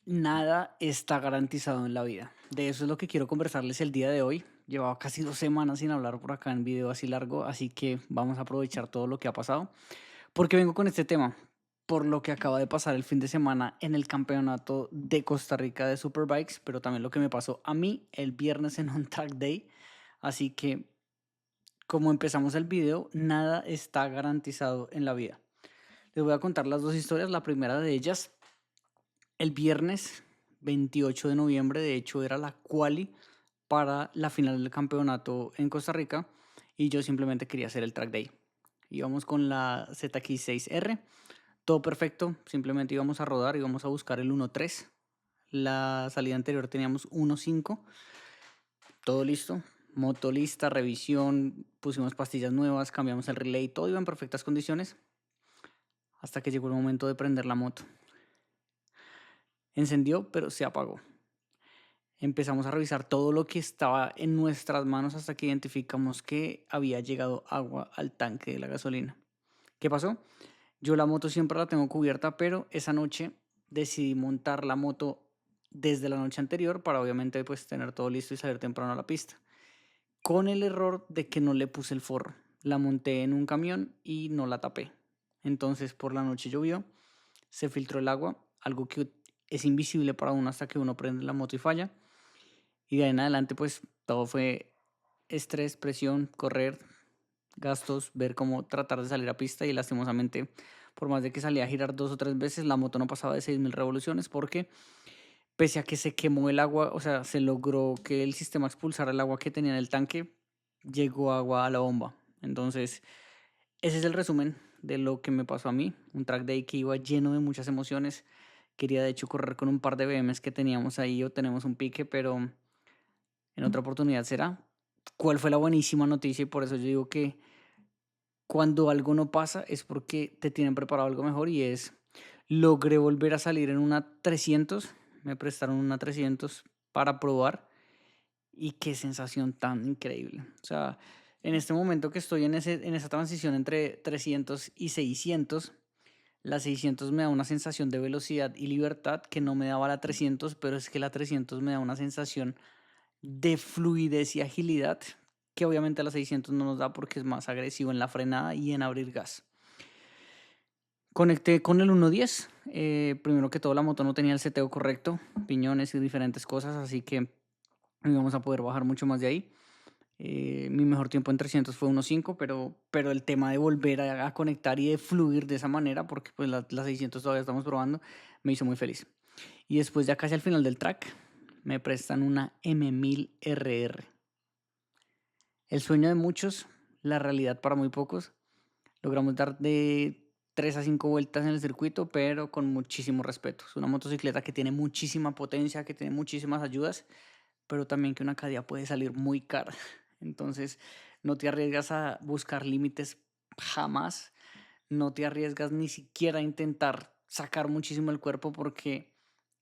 Nada está garantizado en la vida. De eso es lo que quiero conversarles el día de hoy. Llevaba casi 2 semanas sin hablar por acá en video así largo, así que vamos a aprovechar todo lo que ha pasado. Porque vengo con este tema, por lo que acaba de pasar el fin de semana en el campeonato de Costa Rica de Superbikes, pero también lo que me pasó a mí el viernes en un track day. Así que, como empezamos el video, nada está garantizado en la vida. Les voy a contar las dos historias. La primera de ellas, el viernes 28 de noviembre, de hecho, era la quali para la final del campeonato en Costa Rica y yo simplemente quería hacer el track day. Íbamos con la ZX6R, todo perfecto, simplemente íbamos a rodar, íbamos a buscar el 1.3. La salida anterior teníamos 1.5, todo listo, moto lista, revisión, pusimos pastillas nuevas, cambiamos el relay, todo iba en perfectas condiciones hasta que llegó el momento de prender la moto. Encendió, pero se apagó. Empezamos a revisar todo lo que estaba en nuestras manos hasta que identificamos que había llegado agua al tanque de la gasolina. ¿Qué pasó? Yo la moto siempre la tengo cubierta, pero esa noche decidí montar la moto desde la noche anterior para obviamente pues tener todo listo y salir temprano a la pista. Con el error de que no le puse el forro. La monté en un camión y no la tapé. Entonces por la noche llovió, se filtró el agua, algo que es invisible para uno hasta que uno prende la moto y falla. Y de ahí en adelante, pues todo fue estrés, presión, correr, gastos, ver cómo tratar de salir a pista y lastimosamente, por más de que salía a girar 2 o 3 veces, la moto no pasaba de 6.000 revoluciones porque pese a que se quemó el agua, o sea, se logró que el sistema expulsara el agua que tenía en el tanque, llegó agua a la bomba. Entonces, ese es el resumen de lo que me pasó a mí. Un track day que iba lleno de muchas emociones. Quería de hecho correr con un par de BMs que teníamos ahí o tenemos un pique, pero en otra oportunidad será. ¿Cuál fue la buenísima noticia? Y por eso yo digo que cuando algo no pasa es porque te tienen preparado algo mejor y es, logré volver a salir en una 300, me prestaron una 300 para probar y qué sensación tan increíble. O sea, en este momento que estoy en esa transición entre 300 y 600, la 600 me da una sensación de velocidad y libertad que no me daba la 300, pero es que la 300 me da una sensación de fluidez y agilidad que obviamente a la 600 no nos da porque es más agresivo en la frenada y en abrir gas. Conecté con el 110. Primero que todo, la moto no tenía el seteo correcto, piñones y diferentes cosas, así que no íbamos a poder bajar mucho más de ahí. Mi mejor tiempo en 300 fue 1.5, pero el tema de volver a conectar y de fluir de esa manera, porque pues la 600 todavía estamos probando, me hizo muy feliz. Y después ya casi al final del track, me prestan una M1000RR. El sueño de muchos, la realidad para muy pocos. Logramos dar de 3 a 5 vueltas en el circuito, pero con muchísimo respeto. Es una motocicleta que tiene muchísima potencia, que tiene muchísimas ayudas, pero también que una cadena puede salir muy cara. Entonces, no te arriesgas a buscar límites jamás. No te arriesgas ni siquiera a intentar sacar muchísimo el cuerpo porque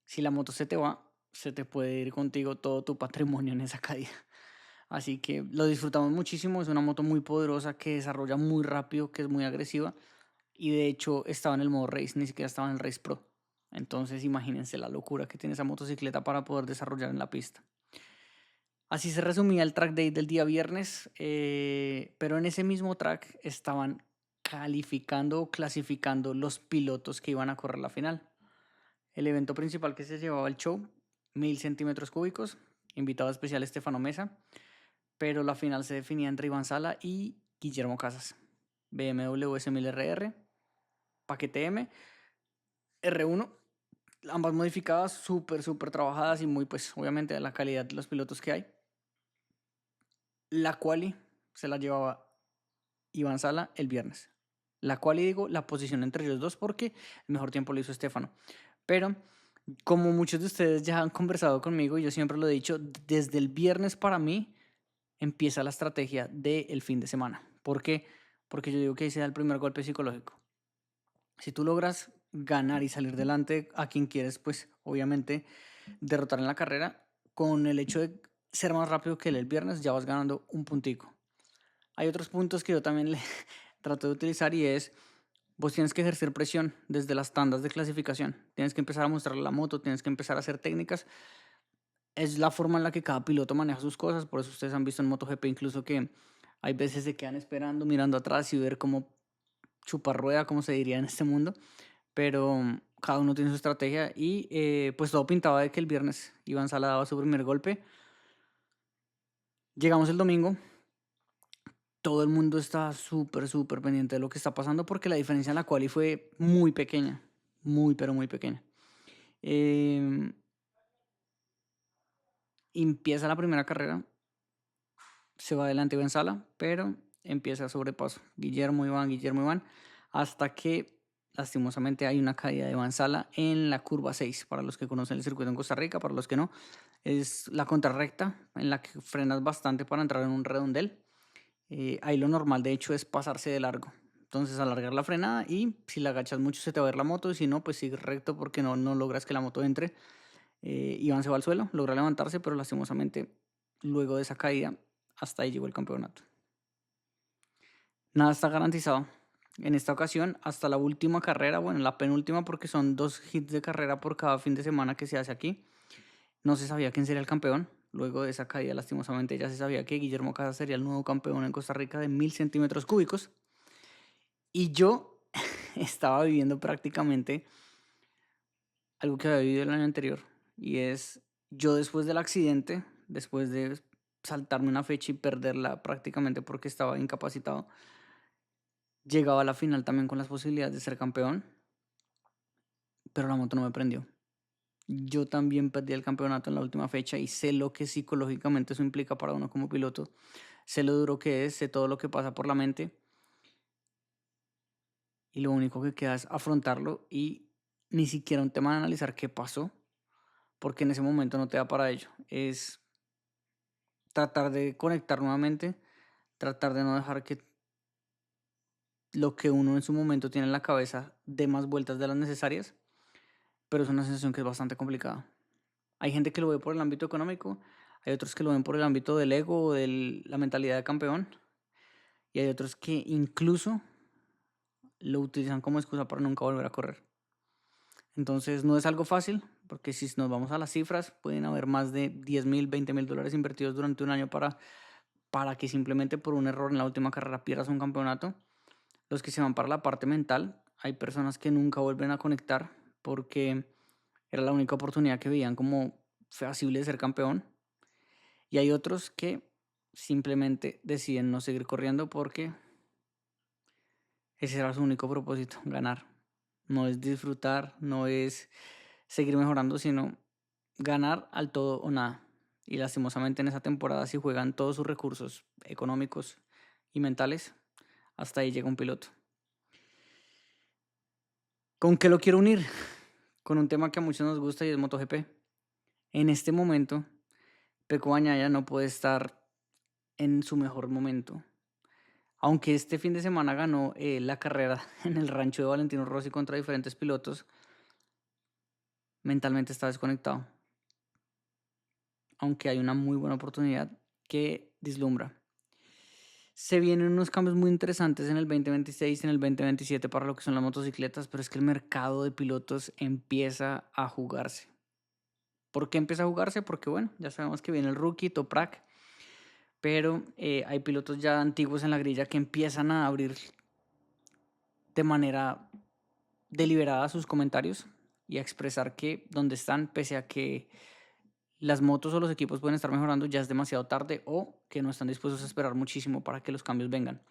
si la moto se te va, se te puede ir contigo todo tu patrimonio en esa caída. Así que lo disfrutamos muchísimo. Es una moto muy poderosa que desarrolla muy rápido, que es muy agresiva. Y de hecho estaba en el modo race, ni siquiera estaba en el race pro. Entonces imagínense la locura que tiene esa motocicleta para poder desarrollar en la pista. Así se resumía el track day del día viernes, pero en ese mismo track estaban calificando o clasificando los pilotos que iban a correr la final. El evento principal que se llevaba el show, 1000 cm3, invitado especial Estefano Mesa, pero la final se definía entre Iván Sala y Guillermo Casas. BMW S1000RR, paquete M, R1, ambas modificadas, súper trabajadas y muy, pues, obviamente de la calidad de los pilotos que hay. La quali se la llevaba Iván Sala el viernes. La quali, digo, la posición entre ellos dos porque el mejor tiempo lo hizo Estefano. Pero como muchos de ustedes ya han conversado conmigo y yo siempre lo he dicho, desde el viernes para mí empieza la estrategia del fin de semana. ¿Por qué? Porque yo digo que ahí se da el primer golpe psicológico. Si tú logras ganar y salir delante a quien quieres, pues obviamente derrotar en la carrera, con el hecho de ser más rápido que él el viernes, ya vas ganando un puntico. Hay otros puntos que yo también le trato de utilizar y es vos tienes que ejercer presión desde las tandas de clasificación. Tienes que empezar a mostrarle la moto, tienes que empezar a hacer técnicas. Es la forma en la que cada piloto maneja sus cosas, por eso ustedes han visto en MotoGP incluso que hay veces se quedan esperando, mirando atrás y ver cómo chupar rueda, como se diría en este mundo, pero cada uno tiene su estrategia y pues todo pintaba de que el viernes Iván Sala daba su primer golpe. Llegamos el domingo, todo el mundo está súper pendiente de lo que está pasando porque la diferencia en la quali fue muy pequeña, muy pero muy pequeña. Em, Empieza la primera carrera, se va adelante Iván Sala, pero empieza a sobrepaso. Guillermo Iván, hasta que lastimosamente hay una caída de Iván Sala en la curva 6. Para los que conocen el circuito en Costa Rica, para los que no, es la contrarrecta en la que frenas bastante para entrar en un redondel. Ahí lo normal, de hecho, es pasarse de largo. Entonces, alargar la frenada y si la agachas mucho se te va a ir la moto y si no, pues sigue recto porque no logras que la moto entre. Iván se va al suelo, logra levantarse, pero lastimosamente luego de esa caída, hasta ahí llegó el campeonato. Nada está garantizado. En esta ocasión, hasta la última carrera, bueno, la penúltima porque son 2 hits de carrera por cada fin de semana que se hace aquí, no se sabía quién sería el campeón. Luego de esa caída, lastimosamente, ya se sabía que Guillermo Casas sería el nuevo campeón en Costa Rica de 1000 centímetros cúbicos. Y yo estaba viviendo prácticamente algo que había vivido el año anterior. Y es, yo después del accidente, después de saltarme una fecha y perderla prácticamente porque estaba incapacitado, llegaba a la final también con las posibilidades de ser campeón, pero la moto no me prendió. Yo también perdí el campeonato en la última fecha y sé lo que psicológicamente eso implica para uno como piloto. Sé lo duro que es, sé todo lo que pasa por la mente y lo único que queda es afrontarlo y ni siquiera un tema de analizar qué pasó, porque en ese momento no te da para ello. Es tratar de conectar nuevamente, tratar de no dejar que lo que uno en su momento tiene en la cabeza dé más vueltas de las necesarias, pero es una sensación que es bastante complicada. Hay gente que lo ve por el ámbito económico, hay otros que lo ven por el ámbito del ego o de la mentalidad de campeón, y hay otros que incluso lo utilizan como excusa para nunca volver a correr. Entonces no es algo fácil, porque si nos vamos a las cifras, pueden haber más de 10.000, 20.000 dólares invertidos durante un año para que simplemente por un error en la última carrera pierdas un campeonato. Los que se van para la parte mental, hay personas que nunca vuelven a conectar porque era la única oportunidad que veían como feasible de ser campeón. Y hay otros que simplemente deciden no seguir corriendo porque ese era su único propósito, ganar. No es disfrutar, no es seguir mejorando, sino ganar al todo o nada. Y lastimosamente en esa temporada, si juegan todos sus recursos económicos y mentales, hasta ahí llega un piloto. ¿Con qué lo quiero unir? Con un tema que a muchos nos gusta y es MotoGP. En este momento, Pecco Bagnaia no puede estar en su mejor momento. Aunque este fin de semana ganó la carrera en el rancho de Valentino Rossi contra diferentes pilotos, mentalmente está desconectado. Aunque hay una muy buena oportunidad que vislumbra. Se vienen unos cambios muy interesantes en el 2026 y en el 2027 para lo que son las motocicletas, pero es que el mercado de pilotos empieza a jugarse. ¿Por qué empieza a jugarse? Porque bueno, ya sabemos que viene el rookie, Toprak, pero hay pilotos ya antiguos en la grilla que empiezan a abrir de manera deliberada sus comentarios y a expresar que donde están, pese a que las motos o los equipos pueden estar mejorando, ya es demasiado tarde o que no están dispuestos a esperar muchísimo para que los cambios vengan.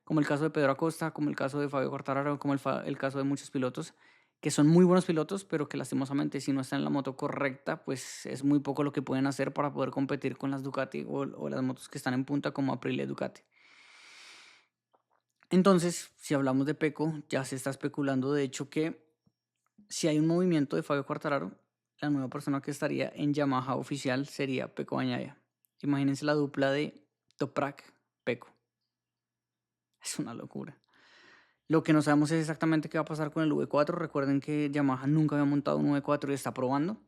Como el caso de Pedro Acosta, como el caso de Fabio Quartararo, como el caso de muchos pilotos que son muy buenos pilotos, pero que lastimosamente si no están en la moto correcta, pues es muy poco lo que pueden hacer para poder competir con las Ducati o las motos que están en punta como Aprilia y Ducati. Entonces, si hablamos de Pecco, ya se está especulando de hecho que si hay un movimiento de Fabio Quartararo, la nueva persona que estaría en Yamaha oficial sería Pecco Bagnaia. Imagínense la dupla de Toprak-Pecco. Es una locura. Lo que no sabemos es exactamente qué va a pasar con el V4. Recuerden que Yamaha nunca había montado un V4 y está probando.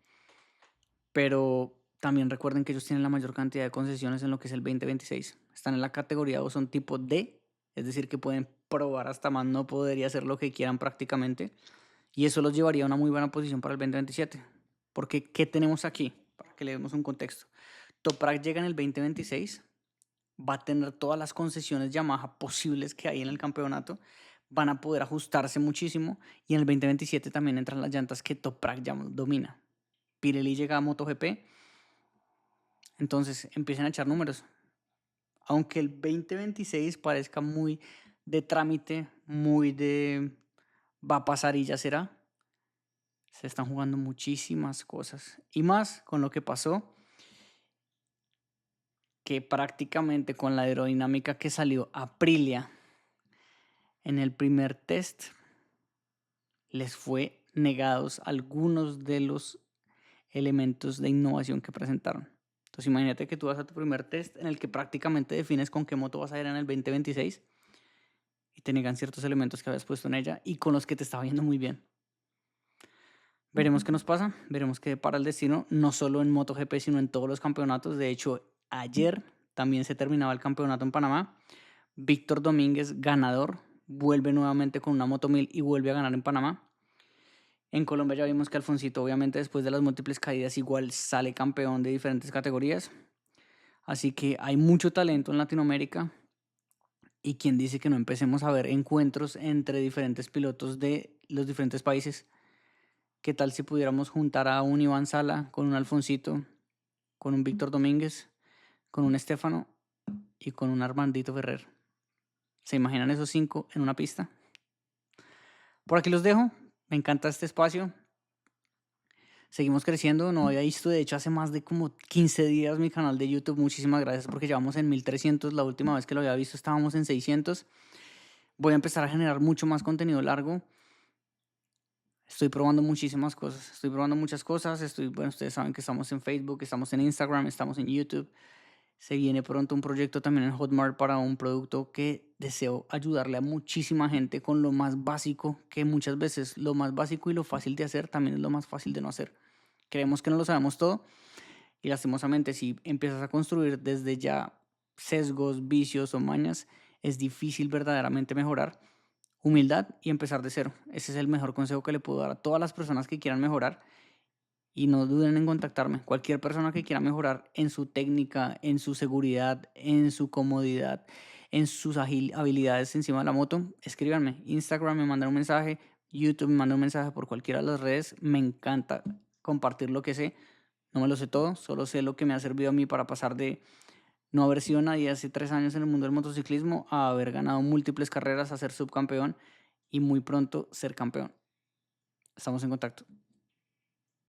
Pero también recuerden que ellos tienen la mayor cantidad de concesiones en lo que es el 2026. Están en la categoría o son tipo D, es decir, que pueden probar hasta más no poder y hacer lo que quieran prácticamente. Y eso los llevaría a una muy buena posición para el 2027. Porque, ¿qué tenemos aquí? Para que le demos un contexto. Toprak llega en el 2026, va a tener todas las concesiones Yamaha posibles que hay en el campeonato, van a poder ajustarse muchísimo y en el 2027 también entran las llantas que Toprak ya domina. Pirelli llega a MotoGP, entonces empiezan a echar números. Aunque el 2026 parezca muy de trámite, muy de va a pasar y ya será, se están jugando muchísimas cosas. Y más con lo que pasó, que prácticamente con la aerodinámica que salió Aprilia en el primer test, les fue negados algunos de los elementos de innovación que presentaron. Entonces imagínate que tú vas a tu primer test en el que prácticamente defines con qué moto vas a ir en el 2026 y te negan ciertos elementos que habías puesto en ella y con los que te estaba yendo muy bien. Veremos qué nos pasa, veremos qué para el destino, no solo en MotoGP, sino en todos los campeonatos. De hecho, ayer también se terminaba el campeonato en Panamá. Víctor Domínguez, ganador, vuelve nuevamente con una Moto 1000 y vuelve a ganar en Panamá. En Colombia ya vimos que Alfonsito, obviamente, después de las múltiples caídas, igual sale campeón de diferentes categorías. Así que hay mucho talento en Latinoamérica. Y quien dice que no empecemos a ver encuentros entre diferentes pilotos de los diferentes países. ¿Qué tal si pudiéramos juntar a un Iván Sala con un Alfonsito, con un Víctor Domínguez, con un Estefano y con un Armandito Ferrer? ¿Se imaginan esos 5 en una pista? Por aquí los dejo. Me encanta este espacio. Seguimos creciendo. No había visto, de hecho, hace más de como 15 días mi canal de YouTube. Muchísimas gracias porque llevamos en 1300. La última vez que lo había visto estábamos en 600. Voy a empezar a generar mucho más contenido largo. Estoy probando muchísimas cosas. Estoy probando muchas cosas. Bueno, ustedes saben que estamos en Facebook, estamos en Instagram, estamos en YouTube. Se viene pronto un proyecto también en Hotmart para un producto que deseo ayudarle a muchísima gente con lo más básico, que muchas veces lo más básico y lo fácil de hacer también es lo más fácil de no hacer. Creemos que no lo sabemos todo y lastimosamente si empiezas a construir desde ya sesgos, vicios o mañas, es difícil verdaderamente mejorar. Humildad y empezar de cero. Ese es el mejor consejo que le puedo dar a todas las personas que quieran mejorar. Y no duden en contactarme. Cualquier persona que quiera mejorar en su técnica, en su seguridad, en su comodidad, en sus habilidades encima de la moto, escríbanme. Instagram me manda un mensaje, YouTube me manda un mensaje por cualquiera de las redes. Me encanta compartir lo que sé. No me lo sé todo, solo sé lo que me ha servido a mí para pasar de no haber sido nadie hace 3 años en el mundo del motociclismo a haber ganado múltiples carreras, a ser subcampeón y muy pronto ser campeón. Estamos en contacto.